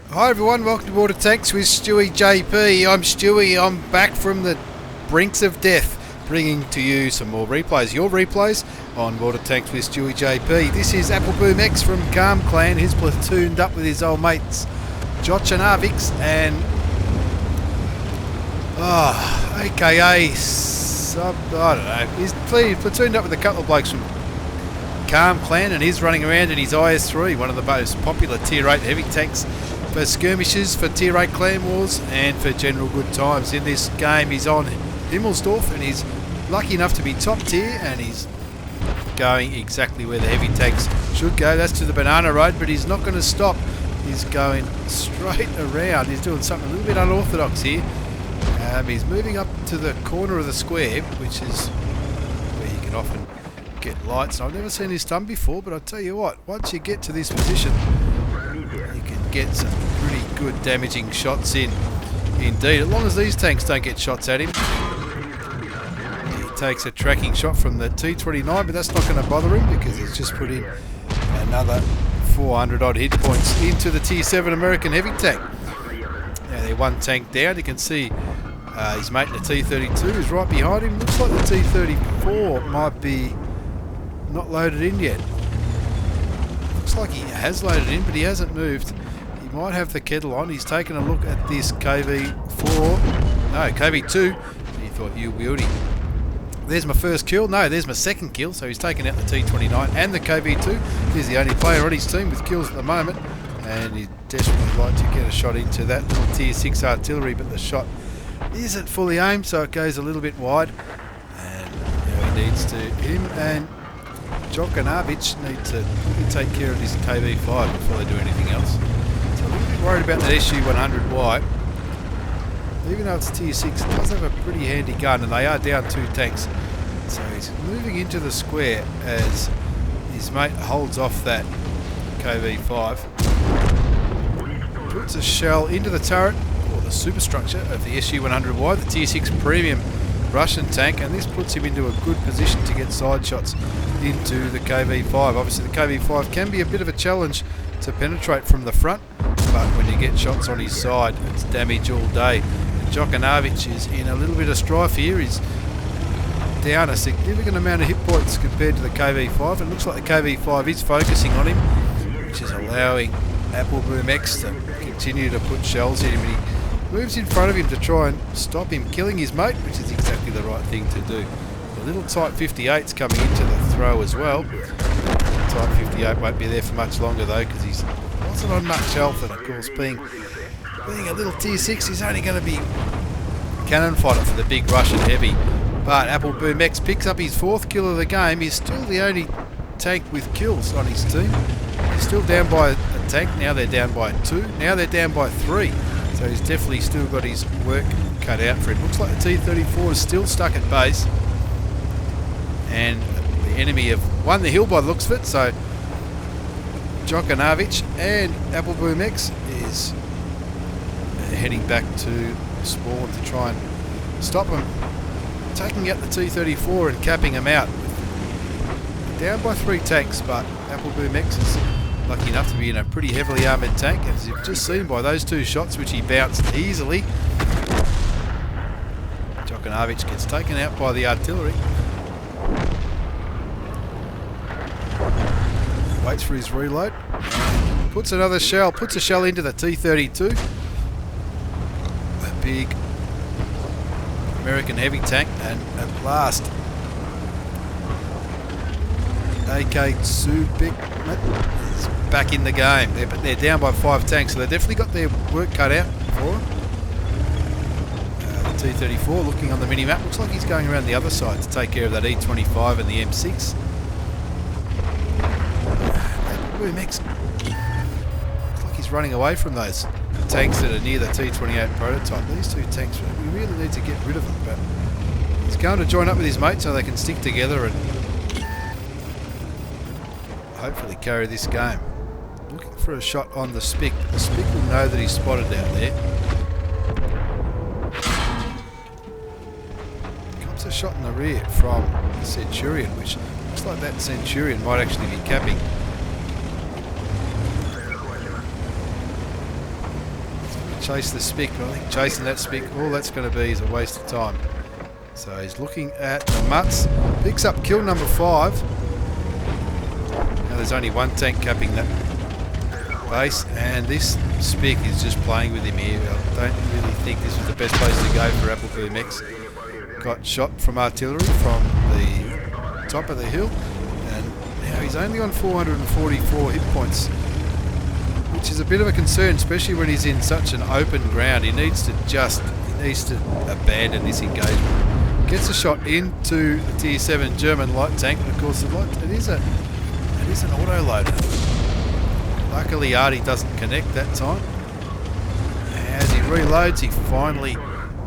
Hi everyone, welcome to Water Tanks with stewiejp. I'm Stewie, I'm back from the brinks of death, bringing to you some more replays, your replays on Water Tanks with stewiejp. This is AppleBoom X from Calm Clan. He's platooned up with his old mates GETONBOARDSTEWIEJP and aka I don't know, he's platooned up with a couple of blokes from Calm Clan, and he's running around in his IS3, one of the most popular tier 8 heavy tanks for skirmishes, for tier 8 clan wars and for general good times. In this game he's on Himmelsdorf and he's lucky enough to be top tier, and he's going exactly where the heavy tanks should go. That's to the banana road, but he's not going to stop. He's going straight around. He's doing something a little bit unorthodox here. He's moving up to the corner of the square, which is where you can often get lights. I've never seen this done before, but I'll tell you what, once you get to this position you can get some pretty good damaging shots in indeed, as long as these tanks don't get shots at him. He takes a tracking shot from the T29, but that's not going to bother him because he's just put in another 400 odd hit points into the tier 7 American heavy tank. Now they're one tank down. You can see his mate in the T32 is right behind him. Looks like the T34 might be not loaded in yet. Looks like he has loaded in, but he hasn't moved. He might have the kettle on. He's taken a look at this KV2. He thought, you beauty. There's my first kill. No, there's my second kill. So he's taken out the T29 and the KV2. He's the only player on his team with kills at the moment, and he'd desperately like to get a shot into that little tier 6 artillery, but the shot isn't fully aimed, so it goes a little bit wide, and he needs to, him and GETONBOARDSTEWIEJP need to take care of this KV5 before they do anything else. So a little bit worried about that SU-100Y. Even though it's tier 6, it does have a pretty handy gun, and they are down 2 tanks. So he's moving into the square as his mate holds off that KV5. Puts a shell into the turret, or the superstructure of the SU-100Y, the tier 6 premium Russian tank, and this puts him into a good position to get side shots into the KV5. Obviously the KV5 can be a bit of a challenge to penetrate from the front, but when you get shots on his side, it's damage all day. And GETONBOARDSTEWIEJP is in a little bit of strife here. He's down a significant amount of hit points compared to the KV5. It looks like the KV5 is focusing on him, which is allowing AppleBoom X to continue to put shells in him, and he moves in front of him to try and stop him killing his mate, which is exactly the right thing to do. The little Type 58's coming into the throw as well. Type 58 won't be there for much longer though, because he wasn't on much health, and of course being a little tier 6, he's only going to be cannon fodder for the big Russian heavy. But AppleBoom X picks up his 4th kill of the game. He's still the only tank with kills on his team. He's still down by a tank. Now they're down by 2. Now they're down by 3. So he's definitely still got his work cut out for him. Looks like the T34 is still stuck at base, and the enemy have won the hill by the looks of it. So GETONBOARDSTEWIEJP and AppleBoom X is heading back to spawn to try and stop him taking out the T34 and capping him out. Down by 3 tanks, but AppleBoom X is lucky enough to be in a pretty heavily armoured tank, as you've just seen by those 2 shots which he bounced easily. GETONBOARDSTEWIEJP gets taken out by the artillery. Waits for his reload. Puts a shell into the T32. A big American heavy tank, and at last AK Subik is back in the game. But they're down by 5 tanks, so they've definitely got their work cut out for them. The T34 looking on the mini-map, looks like he's going around the other side to take care of that E25 and the M6. AppleBoom X looks like he's running away from those tanks that are near the T28 prototype. These 2 tanks, we really need to get rid of them, but he's going to join up with his mate so they can stick together and hopefully carry this game. Looking for a shot on the Spic, but the Spic will know that he's spotted out there. Comes a shot in the rear from the Centurion, which looks like that Centurion might actually be capping. chase the spick. I think chasing that spick, all that's going to be is a waste of time. So he's looking at the mutts. Picks up kill number 5. Now there's only one tank capping that base, and this spick is just playing with him here. I don't really think this was the best place to go for AppleBoom X. Got shot from artillery from the top of the hill, and now he's only on 444 hit points, which is a bit of a concern, especially when he's in such an open ground. He needs to abandon this engagement. Gets a shot into the Tier 7 German light tank, and of course it is an auto-loader. Luckily Artie doesn't connect that time. As he reloads, he finally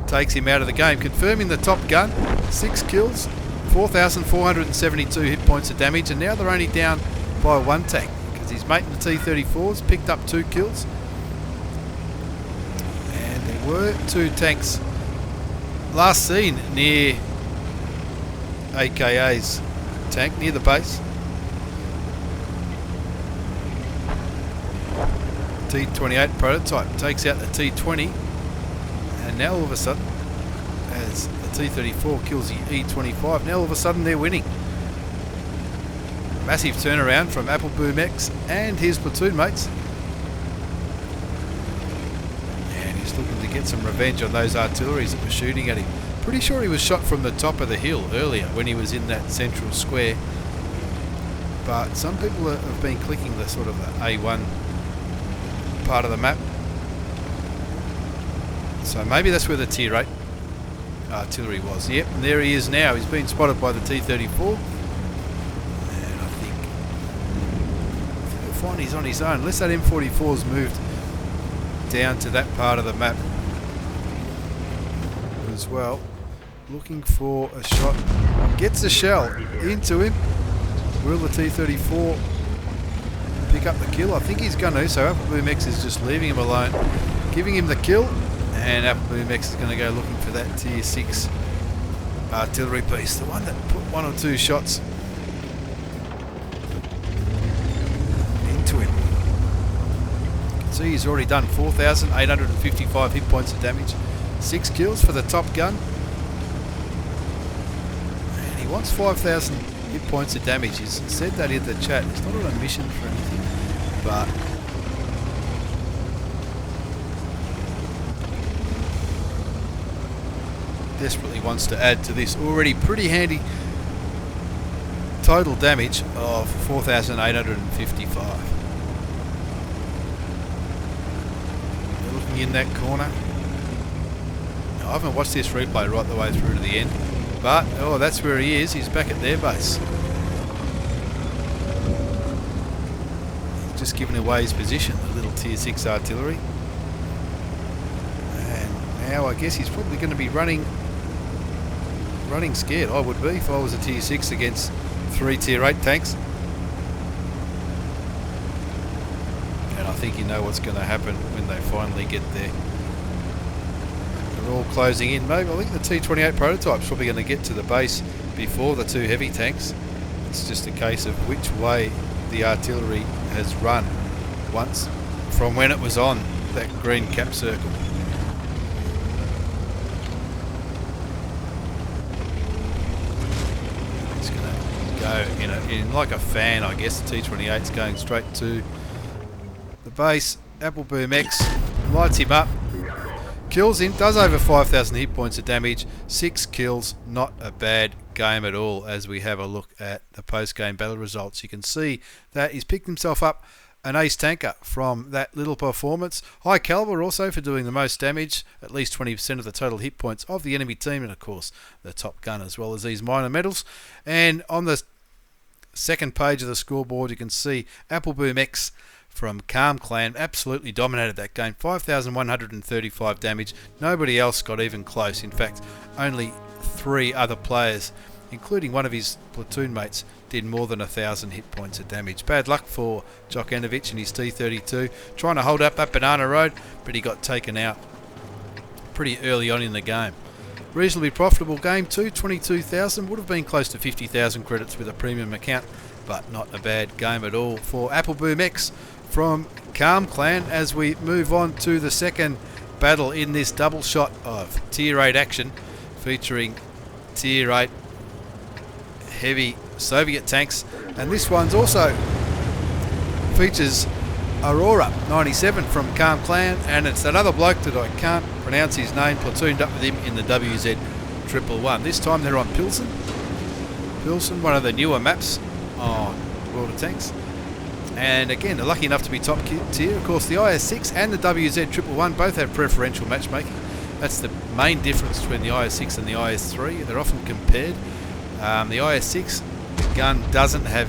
takes him out of the game, confirming the top gun. 6 kills, 4,472 hit points of damage, and now they're only down by 1 tank because his mate in the T-34's picked up 2 kills. And there were 2 tanks last seen near AKA's tank, near the base. T28 prototype takes out the T20, and now all of a sudden, as the T34 kills the E25, now all of a sudden they're winning. Massive turnaround from AppleBoom X and his platoon mates, and he's looking to get some revenge on those artilleries that were shooting at him. Pretty sure he was shot from the top of the hill earlier when he was in that central square, but some people have been clicking the sort of the A1 part of the map, so maybe that's where the Tier 8 artillery was. Yep, and there he is now. He's been spotted by the T-34, and I think he'll find he's on his own unless that M44's moved down to that part of the map as well. Looking for a shot, gets a shell into him. Will the T-34 pick up the kill? I think he's going to, so AppleBoom X is just leaving him alone, giving him the kill, and AppleBoom X is going to go looking for that Tier 6 artillery piece, the one that put 1 or 2 shots into him. You can see he's already done 4,855 hit points of damage, 6 kills for the top gun, and he wants 5,000 hit points of damage. He's said that in the chat. It's not on a mission for anything, but desperately wants to add to this already pretty handy total damage of 4,855. They're looking in that corner. Now, I haven't watched this replay right the way through to the end, but oh, that's where he is. He's back at their base. He's just giving away his position, the little Tier 6 artillery. And now I guess he's probably going to be running scared. I would be if I was a Tier 6 against 3 Tier 8 tanks. And I think you know what's going to happen when they finally get there. They're all closing in. Maybe I think the T28 prototype's probably going to get to the base before the 2 heavy tanks. It's just a case of which way the artillery has run once from when it was on that green cap circle. It's going to go in like a fan, I guess. The T28's going straight to the base. AppleBoom X lights him up, kills him, does over 5,000 hit points of damage, 6 kills, not a bad game at all. As we have a look at the post-game battle results, you can see that he's picked himself up an ace tanker from that little performance. High caliber also for doing the most damage, at least 20% of the total hit points of the enemy team, and of course the top gun as well as these minor medals. And on the second page of the scoreboard you can see AppleBoom X from Calm Clan absolutely dominated that game. 5,135 damage. Nobody else got even close. In fact, only 3 other players, including one of his platoon mates, did more than 1,000 hit points of damage. Bad luck for Djokovic and his T-32, trying to hold up that banana road, but he got taken out pretty early on in the game. Reasonably profitable game too, 22,000, would have been close to 50,000 credits with a premium account, but not a bad game at all for AppleBoom X from Calm Clan. As we move on to the second battle in this double shot of Tier 8 action featuring Tier 8 heavy Soviet tanks, and this one's also features Aurora 97 from Calm Clan, and it's another bloke that I can't pronounce his name, platooned up with him in the WZ 111. This time they're on Pilsen, one of the newer maps on World of Tanks. And again, they're lucky enough to be top tier. Of course, the IS6 and the WZ 111 both have preferential matchmaking. That's the main difference between the IS6 and the IS3. They're often compared. The IS6, the gun doesn't have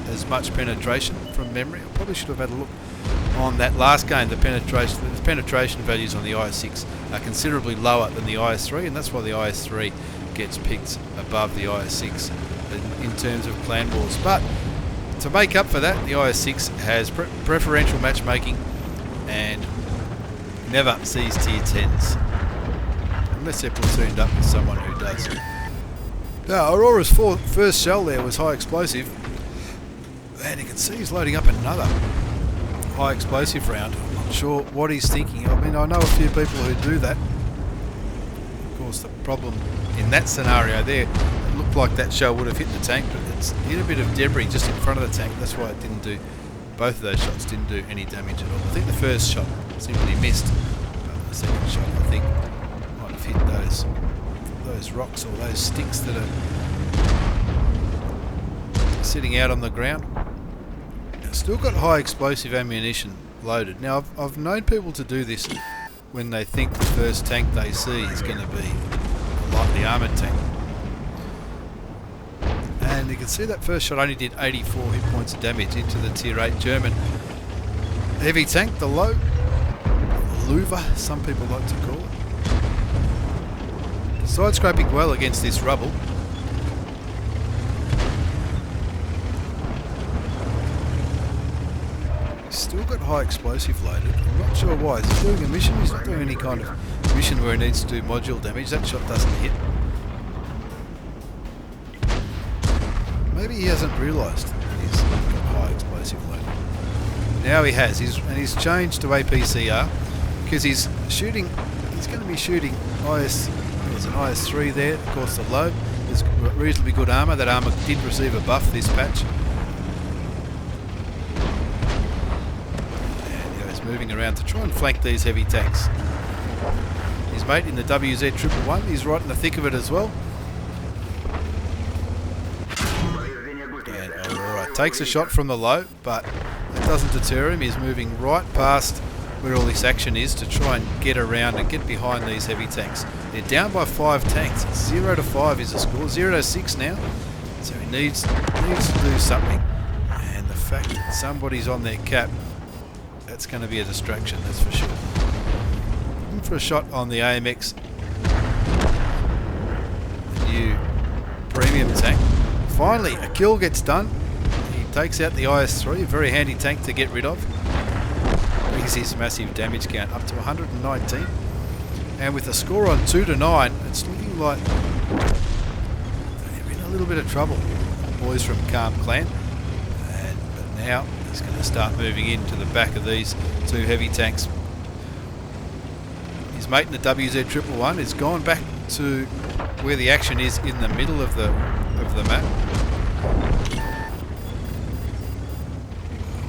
as much penetration from memory. I probably should have had a look on that last game. The penetration values on the IS6 are considerably lower than the IS3, and that's why the IS3 gets picked above the IS6 in terms of clan wars. But to make up for that, the IS6 has preferential matchmaking and never sees tier 10s unless they're platooned up with someone who does. Now, Aurora's first shell there was high explosive, and you can see he's loading up another high explosive round. I'm not sure what he's thinking. I mean, I know a few people who do that. Of course, the problem in that scenario there, it looked like that shell would have hit the tank, but it's hit a bit of debris just in front of the tank. That's why it didn't do, both of those shots didn't do any damage at all. I think the first shot simply missed, but the second shot I think might have hit those rocks or those sticks that are sitting out on the ground. Still got high explosive ammunition loaded. Now I've known people to do this when they think the first tank they see is going to be a lightly armoured tank. And you can see that first shot only did 84 hit points of damage into the Tier 8 German heavy tank, the low, Luva, some people like to call it. Side scraping well against this rubble. He's still got high explosive loaded. I'm not sure why. He's doing a mission. He's not doing any kind of mission where he needs to do module damage. That shot doesn't hit. Maybe he hasn't realised he's got high explosive loaded. Now he has. He's changed to APCR because he's shooting. He's going to be shooting IS. There's an IS3 there, of course the low. There's reasonably good armour. That armour did receive a buff this patch. And he's moving around to try and flank these heavy tanks. His mate in the WZ 111, he's right in the thick of it as well. And Aurora takes a shot from the low, but it doesn't deter him. He's moving right past where all this action is to try and get around and get behind these heavy tanks. They're down by 5 tanks. 0-5 is the score. 0-6 now. So he needs to do something. And the fact that somebody's on their cap, that's going to be a distraction, that's for sure. Looking for a shot on the AMX, the new premium tank. Finally, a kill gets done. He takes out the IS3, a very handy tank to get rid of. Brings his massive damage count up to 119. And with the score on 2-9, it's looking like they're in a little bit of trouble, boys from Calm Clan. But now he's going to start moving into the back of these two heavy tanks. His mate in the WZ 111 has gone back to where the action is in the middle of the map.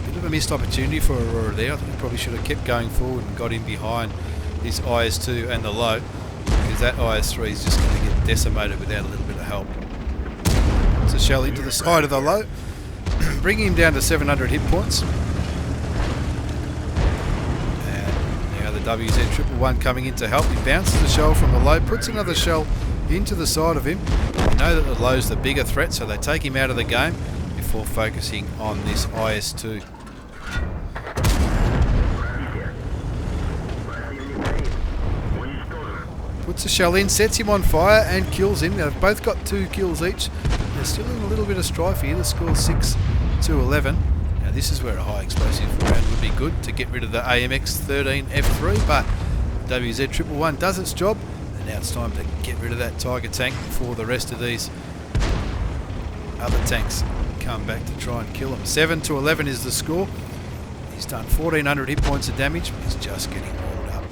Bit of a missed opportunity for Aurora there. I think he probably should have kept going forward and got in behind this IS2 and the low, because that IS3 is just going to get decimated without a little bit of help. It's a shell into the side of the low, bringing him down to 700 hit points. And now the WZ 111 coming in to help. He bounces the shell from the low, puts another shell into the side of him. They know that the low's the bigger threat, so they take him out of the game before focusing on this IS2. Puts a shell in, sets him on fire and kills him. They've both got 2 kills each. They're still in a little bit of strife here. The score's 6-11. Now this is where a high explosive round would be good to get rid of the AMX 13 F3, but WZ 111 does its job, and now it's time to get rid of that Tiger tank before the rest of these other tanks come back to try and kill them. 7-11 is the score. He's done 1400 hit points of damage, but he's just getting warmed up.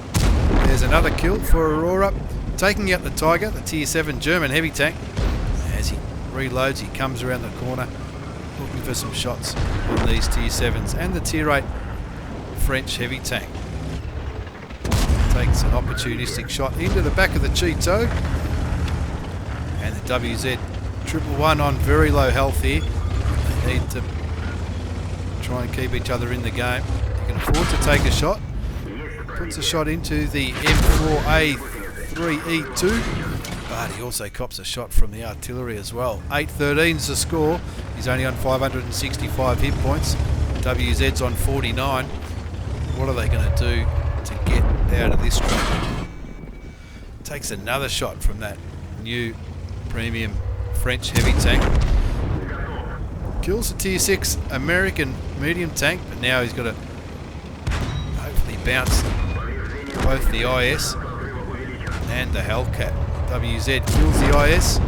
There's another kill for Aurora, taking out the Tiger, the tier 7 German heavy tank. As he reloads, he comes around the corner looking for some shots on these tier 7s and the tier 8 French heavy tank. Takes an opportunistic shot into the back of the Cheeto, and the WZ 111 on very low health here. They need to try and keep each other in the game. You can afford to take a shot. Puts a shot into the M4A3E2, but he also cops a shot from the artillery as well. 813's the score. He's only on 565 hit points. WZ's on 49. What are they going to do to get out of this trouble? Takes another shot from that new premium French heavy tank. Kills the tier 6 American medium tank, but now he's got to hopefully bounce both the IS and the Hellcat. WZ kills the IS.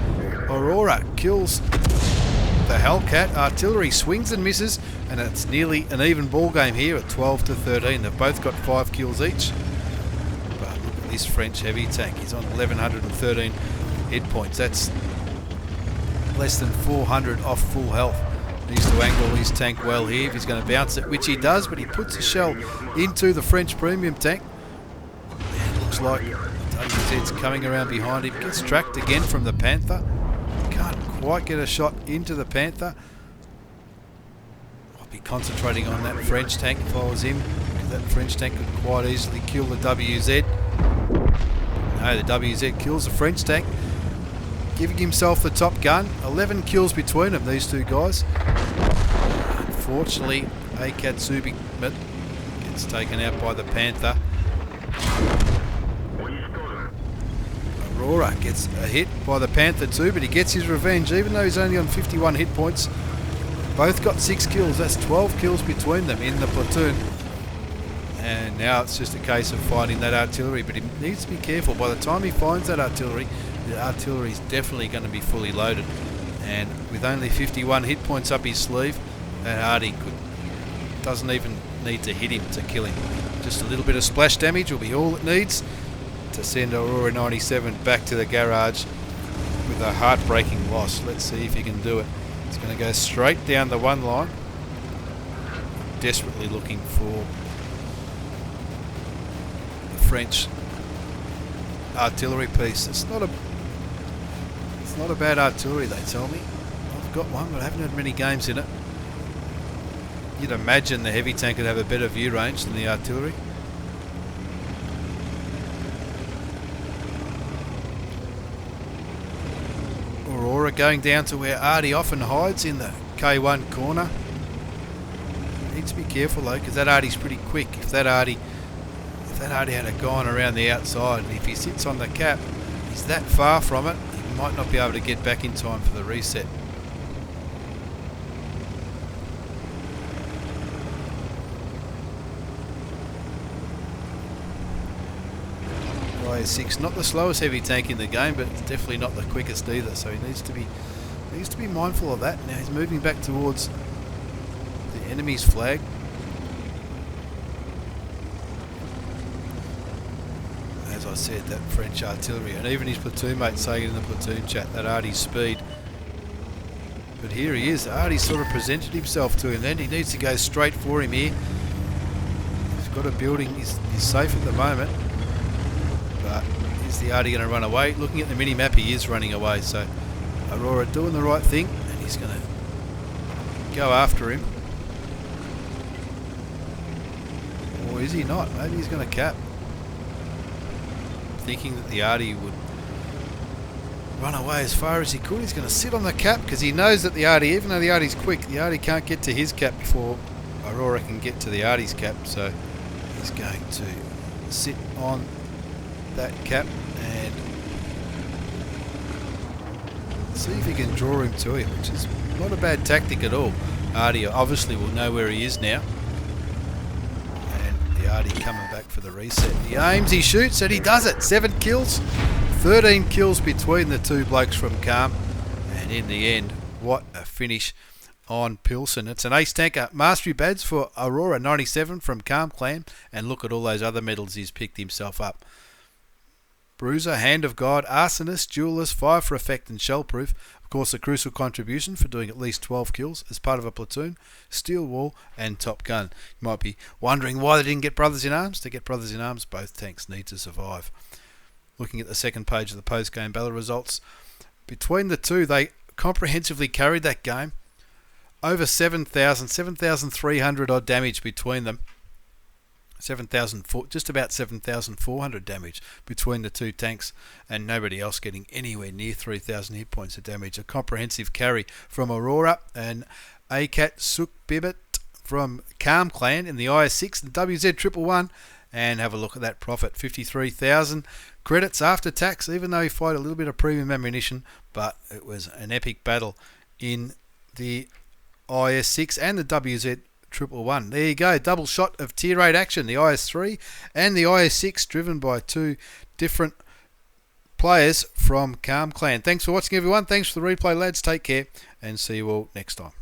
Aurora kills the Hellcat. Artillery swings and misses, and it's nearly an even ball game here at 12 to 13. They've both got 5 kills each. But look at this French heavy tank. He's on 1113 hit points. That's less than 400 off full health. Needs to angle his tank well here if he's going to bounce it, which he does, but he puts a shell into the French premium tank. And it looks like WZ's coming around behind him. Gets tracked again from the Panther. Can't quite get a shot into the Panther. I'll be concentrating on that French tank if I was him, because that French tank could quite easily kill the WZ. No, the WZ kills the French tank, giving himself the top gun. 11 kills between them, these two guys. Unfortunately, Akatsubi gets taken out by the Panther. Aurora gets a hit by the Panther too, but he gets his revenge, even though he's only on 51 hit points. Both got 6 kills. That's 12 kills between them in the platoon. And now it's just a case of finding that artillery, but he needs to be careful. By the time he finds that artillery, the artillery is definitely going to be fully loaded. And with only 51 hit points up his sleeve, that Hardy doesn't even need to hit him to kill him. Just a little bit of splash damage will be all it needs to send Aurora 97 back to the garage with a heartbreaking loss. Let's see if he can do it. It's going to go straight down the one line. Desperately looking for the French artillery piece. It's not a bad artillery, they tell me. I've got one, but I haven't had many games in it. You'd imagine the heavy tank would have a better view range than the artillery. Aurora going down to where Artie often hides in the K1 corner. Needs to be careful though, because that Artie's pretty quick. If that Artie had gone around the outside, and if he sits on the cap, he's that far from it, he might not be able to get back in time for the reset. IS6, not the slowest heavy tank in the game, but it's definitely not the quickest either, so he needs to be mindful of that. Now he's moving back towards the enemy's flag. As I said, that French artillery, and even his platoon mate saying it in the platoon chat, that Artie's speed. But here he is. Artie sort of presented himself to him then. He needs to go straight for him here. He's got a building, he's safe at the moment. But is the Artie going to run away? Looking at the mini-map, he is running away, so Aurora doing the right thing, and he's going to go after him. Or is he not? Maybe he's going to cap. Thinking that the Artie would run away as far as he could. He's going to sit on the cap, because he knows that the Artie, even though the Artie's quick, the Artie can't get to his cap before Aurora can get to the Artie's cap, so he's going to sit on that cap and see if he can draw him to him, which is not a bad tactic at all. Artie obviously will know where he is now, and the Artie coming back for the reset. He aims, he shoots, and he does it. 7 kills, 13 kills between the two blokes from Calm, and in the end, what a finish on Pilsen. It's an ace tanker mastery badge for Aurora 97 from Calm Clan, and look at all those other medals he's picked himself up. Bruiser, Hand of God, Arsonist, Duelist, Fire for Effect and Shellproof. Of course, a crucial contribution for doing at least 12 kills as part of a platoon, Steel Wall and Top Gun. You might be wondering why they didn't get Brothers in Arms. To get Brothers in Arms, both tanks need to survive. Looking at the second page of the post-game battle results, between the two, they comprehensively carried that game. Over 7,300 odd damage between them. Just about 7,400 damage between the two tanks, and nobody else getting anywhere near 3,000 hit points of damage. A comprehensive carry from Aurora and Akat Sukbibit from Calm Clan in the IS6 and WZ111. And have a look at that profit, 53,000 credits after tax, even though he fired a little bit of premium ammunition, but it was an epic battle in the IS6 and the WZ111. There you go, double shot of tier 8 action, the IS3 and the IS6, driven by two different players from Calm Clan. Thanks for watching, everyone. Thanks for the replay, lads. Take care, and see you all next time.